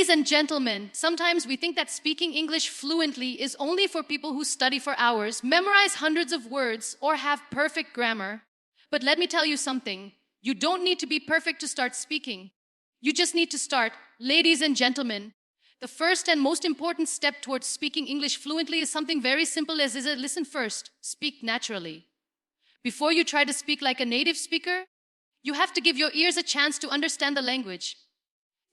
Ladies and gentlemen, sometimes we think that speaking English fluently is only for people who study for hours, memorize hundreds of words, or have perfect grammar. But let me tell you something. You don't need to be perfect to start speaking. You just need to start. Ladies and gentlemen, the first and most important step towards speaking English fluently is something very simple as listen first, speak naturally. Before you try to speak like a native speaker, you have to give your ears a chance to understand the language.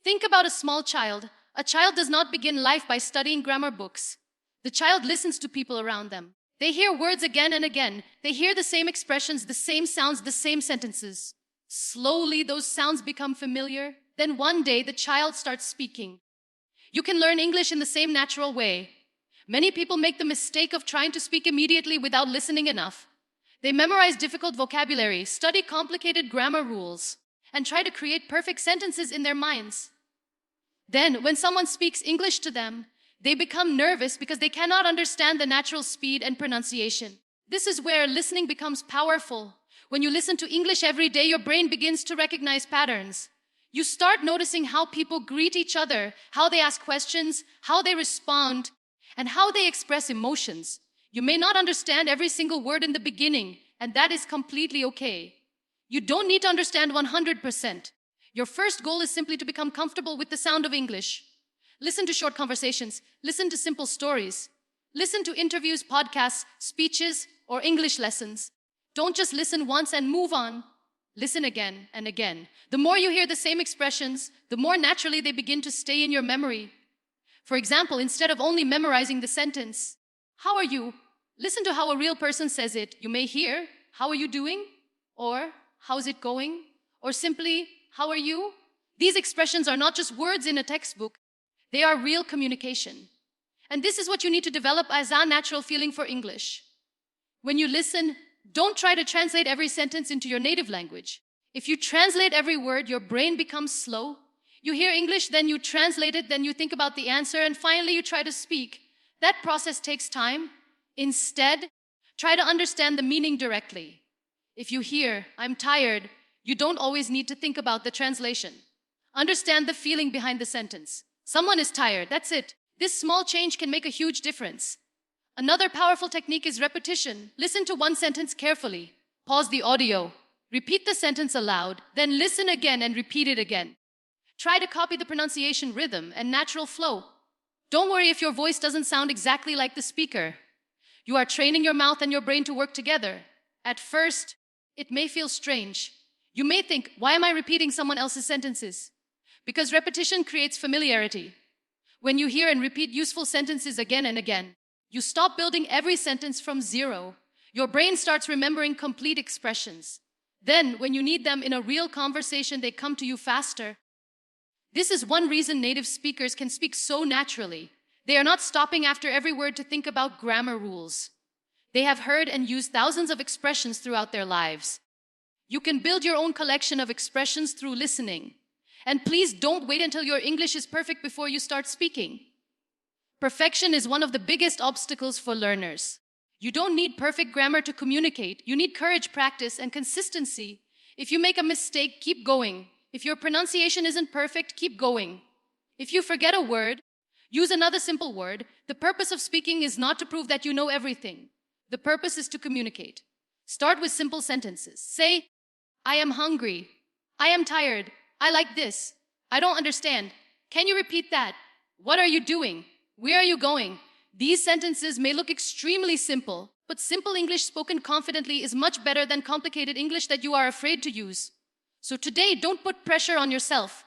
Think about a small child. A child does not begin life by studying grammar books. The child listens to people around them. They hear words again and again. They hear the same expressions, the same sounds, the same sentences. Slowly, those sounds become familiar. Then one day, the child starts speaking. You can learn English in the same natural way. Many people make the mistake of trying to speak immediately without listening enough. They memorize difficult vocabulary, study complicated grammar rules, and try to create perfect sentences in their minds. Then, when someone speaks English to them, they become nervous because they cannot understand the natural speed and pronunciation. This is where listening becomes powerful. When you listen to English every day, your brain begins to recognize patterns. You start noticing how people greet each other, how they ask questions, how they respond, and how they express emotions. You may not understand every single word in the beginning, and that is completely okay. You don't need to understand 100%. Your first goal is simply to become comfortable with the sound of English. Listen to short conversations. Listen to simple stories. Listen to interviews, podcasts, speeches, or English lessons. Don't just listen once and move on. Listen again and again. The more you hear the same expressions, the more naturally they begin to stay in your memory. For example, instead of only memorizing the sentence, "How are you?" listen to how a real person says it. You may hear, "How are you doing?" or "How's it going?" or simply, "How are you?" These expressions are not just words in a textbook. They are real communication. And this is what you need to develop as a natural feeling for English. When you listen, don't try to translate every sentence into your native language. If you translate every word, your brain becomes slow. You hear English, then you translate it, then you think about the answer, and finally you try to speak. That process takes time. Instead, try to understand the meaning directly. If you hear, "I'm tired," you don't always need to think about the translation. Understand the feeling behind the sentence. Someone is tired, that's it. This small change can make a huge difference. Another powerful technique is repetition. Listen to one sentence carefully. Pause the audio. Repeat the sentence aloud, then listen again and repeat it again. Try to copy the pronunciation rhythm and natural flow. Don't worry if your voice doesn't sound exactly like the speaker. You are training your mouth and your brain to work together. At first, it may feel strange. You may think, "Why am I repeating someone else's sentences?" Because repetition creates familiarity. When you hear and repeat useful sentences again and again, you stop building every sentence from zero. Your brain starts remembering complete expressions. Then, when you need them in a real conversation, they come to you faster. This is one reason native speakers can speak so naturally. They are not stopping after every word to think about grammar rules. They have heard and used thousands of expressions throughout their lives. You can build your own collection of expressions through listening. And please don't wait until your English is perfect before you start speaking. Perfection is one of the biggest obstacles for learners. You don't need perfect grammar to communicate. You need courage, practice, and consistency. If you make a mistake, keep going. If your pronunciation isn't perfect, keep going. If you forget a word, use another simple word. The purpose of speaking is not to prove that you know everything. The purpose is to communicate. Start with simple sentences. Say, "I am hungry. I am tired. I like this. I don't understand. Can you repeat that? What are you doing? Where are you going?" These sentences may look extremely simple, but simple English spoken confidently is much better than complicated English that you are afraid to use. So today, don't put pressure on yourself.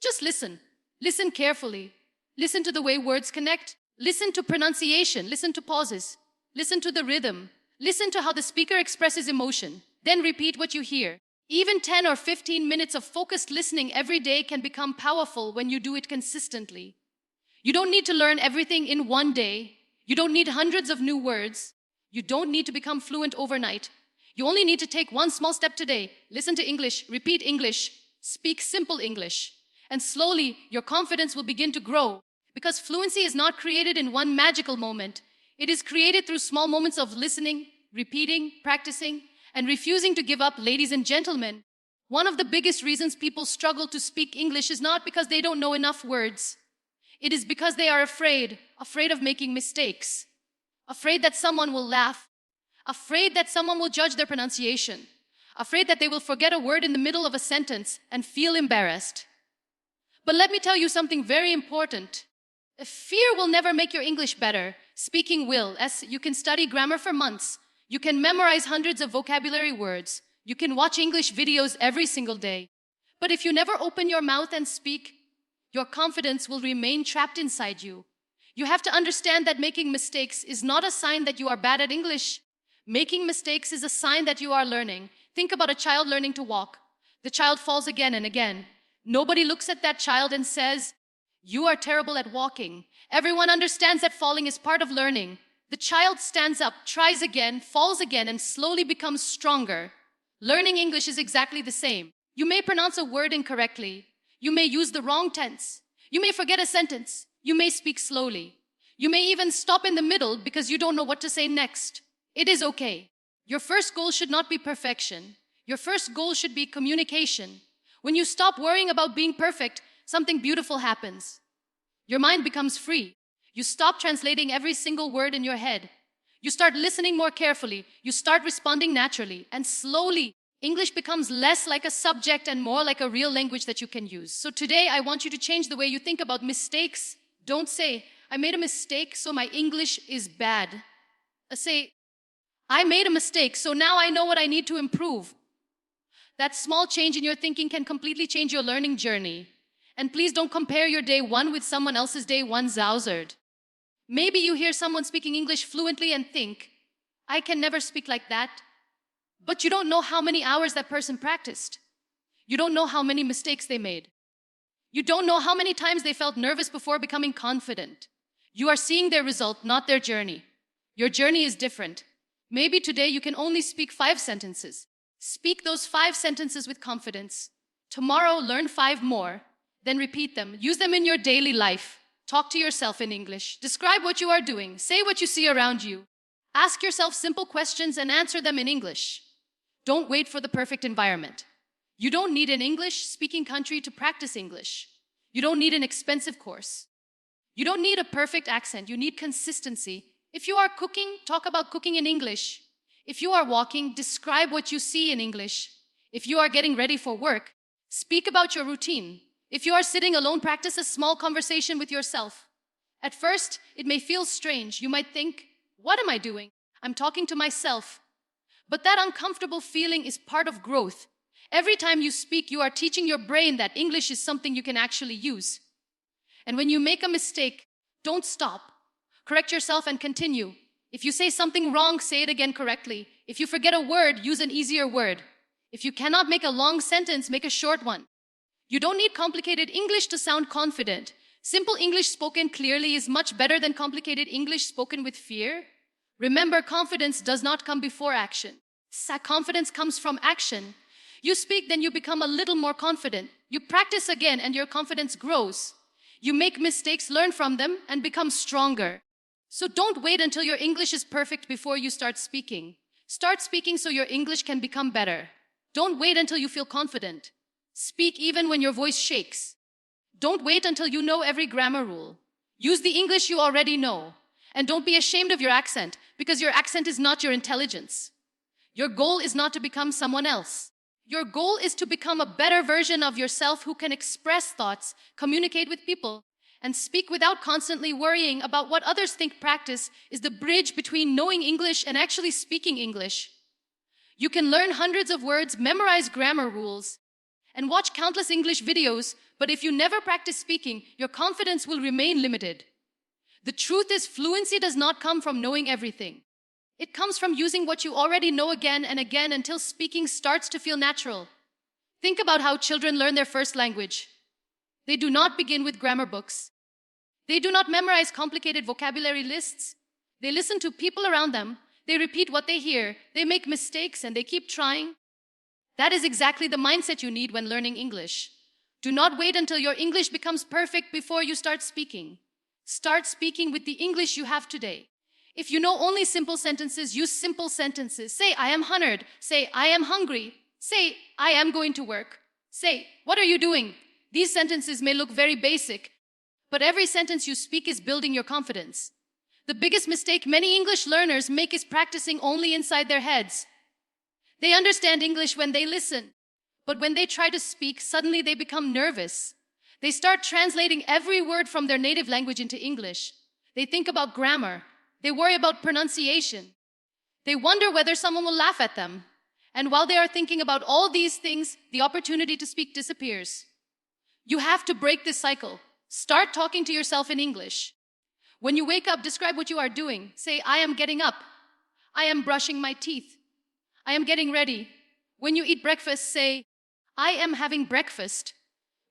Just listen. Listen carefully. Listen to the way words connect. Listen to pronunciation. Listen to pauses. Listen to the rhythm. Listen to how the speaker expresses emotion. Then repeat what you hear. Even 10 or 15 minutes of focused listening every day can become powerful when you do it consistently. You don't need to learn everything in one day. You don't need hundreds of new words. You don't need to become fluent overnight. You only need to take one small step today. Listen to English, repeat English, speak simple English. And slowly, your confidence will begin to grow. Because fluency is not created in one magical moment. It is created through small moments of listening, repeating, practicing, and refusing to give up. Ladies and gentlemen, one of the biggest reasons people struggle to speak English is not because they don't know enough words. It is because they are afraid of making mistakes, afraid that someone will laugh, afraid that someone will judge their pronunciation, afraid that they will forget a word in the middle of a sentence and feel embarrassed. But let me tell you something very important. Fear will never make your English better. Speaking will, as you can study grammar for months. You can memorize hundreds of vocabulary words. You can watch English videos every single day. But if you never open your mouth and speak, your confidence will remain trapped inside you. You have to understand that making mistakes is not a sign that you are bad at English. Making mistakes is a sign that you are learning. Think about a child learning to walk. The child falls again and again. Nobody looks at that child and says, "You are terrible at walking." Everyone understands that falling is part of learning. The child stands up, tries again, falls again, and slowly becomes stronger. Learning English is exactly the same. You may pronounce a word incorrectly. You may use the wrong tense. You may forget a sentence. You may speak slowly. You may even stop in the middle because you don't know what to say next. It is okay. Your first goal should not be perfection. Your first goal should be communication. When you stop worrying about being perfect, something beautiful happens. Your mind becomes free. You stop translating every single word in your head. You start listening more carefully. You start responding naturally. And slowly, English becomes less like a subject and more like a real language that you can use. So today, I want you to change the way you think about mistakes. Don't say, "I made a mistake, so my English is bad." Say, "I made a mistake, so now I know what I need to improve." That small change in your thinking can completely change your learning journey. And please don't compare your day one with someone else's day one zowsard. Maybe you hear someone speaking English fluently and think, "I can never speak like that." But you don't know how many hours that person practiced. You don't know how many mistakes they made. You don't know how many times they felt nervous before becoming confident. You are seeing their result, not their journey. Your journey is different. Maybe today you can only speak 5 sentences. Speak those 5 sentences with confidence. Tomorrow, learn 5 more. Then repeat them. Use them in your daily life. Talk to yourself in English. Describe what you are doing. Say what you see around you. Ask yourself simple questions and answer them in English. Don't wait for the perfect environment. You don't need an English-speaking country to practice English. You don't need an expensive course. You don't need a perfect accent. You need consistency. If you are cooking, talk about cooking in English. If you are walking, describe what you see in English. If you are getting ready for work, speak about your routine. If you are sitting alone, practice a small conversation with yourself. At first, it may feel strange. You might think, "What am I doing? I'm talking to myself." But that uncomfortable feeling is part of growth. Every time you speak, you are teaching your brain that English is something you can actually use. And when you make a mistake, don't stop. Correct yourself and continue. If you say something wrong, say it again correctly. If you forget a word, use an easier word. If you cannot make a long sentence, make a short one. You don't need complicated English to sound confident. Simple English spoken clearly is much better than complicated English spoken with fear. Remember, confidence does not come before action. Confidence comes from action. You speak, then you become a little more confident. You practice again, and your confidence grows. You make mistakes, learn from them, and become stronger. So don't wait until your English is perfect before you start speaking. Start speaking so your English can become better. Don't wait until you feel confident. Speak even when your voice shakes. Don't wait until you know every grammar rule. Use the English you already know. And don't be ashamed of your accent, because your accent is not your intelligence. Your goal is not to become someone else. Your goal is to become a better version of yourself who can express thoughts, communicate with people, and speak without constantly worrying about what others think. Practice is the bridge between knowing English and actually speaking English. You can learn hundreds of words, memorize grammar rules, and watch countless English videos, but if you never practice speaking, your confidence will remain limited. The truth is, fluency does not come from knowing everything. It comes from using what you already know again and again until speaking starts to feel natural. Think about how children learn their first language. They do not begin with grammar books. They do not memorize complicated vocabulary lists. They listen to people around them. They repeat what they hear. They make mistakes and they keep trying. That is exactly the mindset you need when learning English. Do not wait until your English becomes perfect before you start speaking. Start speaking with the English you have today. If you know only simple sentences, use simple sentences. Say, "I am honored." Say, "I am hungry." Say, "I am going to work." Say, "What are you doing?" These sentences may look very basic, but every sentence you speak is building your confidence. The biggest mistake many English learners make is practicing only inside their heads. They understand English when they listen, but when they try to speak, suddenly they become nervous. They start translating every word from their native language into English. They think about grammar. They worry about pronunciation. They wonder whether someone will laugh at them. And while they are thinking about all these things, the opportunity to speak disappears. You have to break this cycle. Start talking to yourself in English. When you wake up, describe what you are doing. Say, I am getting up. I am brushing my teeth. I am getting ready. When you eat breakfast, say, I am having breakfast.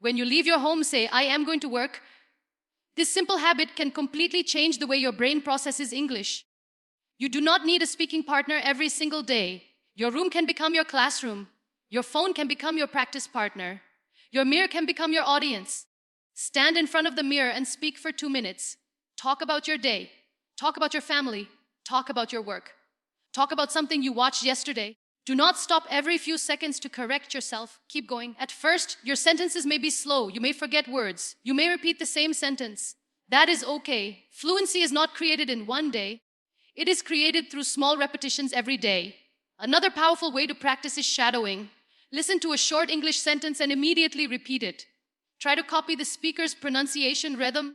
When you leave your home, say, I am going to work. This simple habit can completely change the way your brain processes English. You do not need a speaking partner every single day. Your room can become your classroom. Your phone can become your practice partner. Your mirror can become your audience. Stand in front of the mirror and speak for 2 minutes. Talk about your day. Talk about your family. Talk about your work. Talk about something you watched yesterday. Do not stop every few seconds to correct yourself. Keep going. At first, your sentences may be slow. You may forget words. You may repeat the same sentence. That is okay. Fluency is not created in one day. It is created through small repetitions every day. Another powerful way to practice is shadowing. Listen to a short English sentence and immediately repeat it. Try to copy the speaker's pronunciation, rhythm,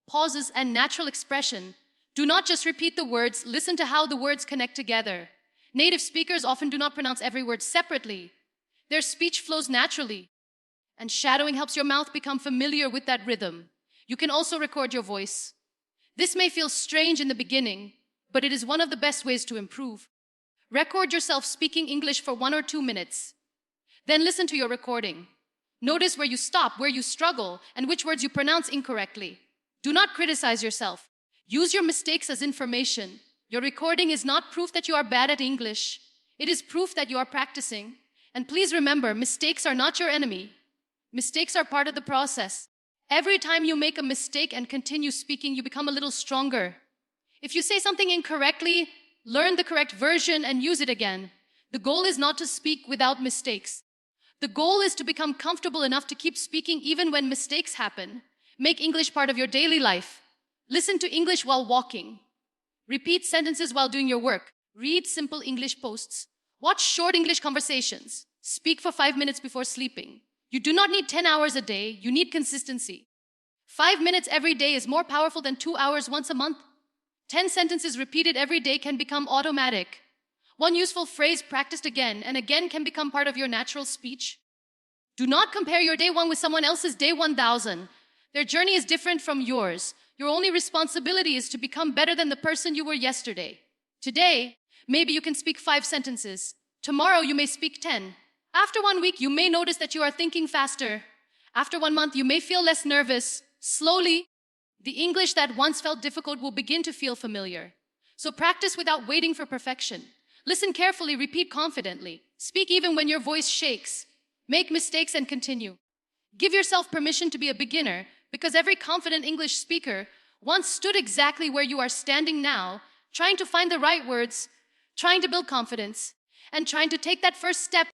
pauses, and natural expression. Do not just repeat the words, listen to how the words connect together. Native speakers often do not pronounce every word separately. Their speech flows naturally. And shadowing helps your mouth become familiar with that rhythm. You can also record your voice. This may feel strange in the beginning, but it is one of the best ways to improve. Record yourself speaking English for 1 or 2 minutes. Then listen to your recording. Notice where you stop, where you struggle, and which words you pronounce incorrectly. Do not criticize yourself. Use your mistakes as information. Your recording is not proof that you are bad at English. It is proof that you are practicing. And please remember, mistakes are not your enemy. Mistakes are part of the process. Every time you make a mistake and continue speaking, you become a little stronger. If you say something incorrectly, learn the correct version and use it again. The goal is not to speak without mistakes. The goal is to become comfortable enough to keep speaking even when mistakes happen. Make English part of your daily life. Listen to English while walking. Repeat sentences while doing your work. Read simple English posts. Watch short English conversations. Speak for 5 minutes before sleeping. You do not need 10 hours a day. You need consistency. 5 minutes every day is more powerful than 2 hours once a month. 10 sentences repeated every day can become automatic. One useful phrase practiced again and again can become part of your natural speech. Do not compare your day 1 with someone else's day 1000. Their journey is different from yours. Your only responsibility is to become better than the person you were yesterday. Today, maybe you can speak 5 sentences. Tomorrow, you may speak 10. After 1 week, you may notice that you are thinking faster. After 1 month, you may feel less nervous. Slowly, the English that once felt difficult will begin to feel familiar. So practice without waiting for perfection. Listen carefully, repeat confidently. Speak even when your voice shakes. Make mistakes and continue. Give yourself permission to be a beginner, because every confident English speaker once stood exactly where you are standing now, trying to find the right words, trying to build confidence, and trying to take that first step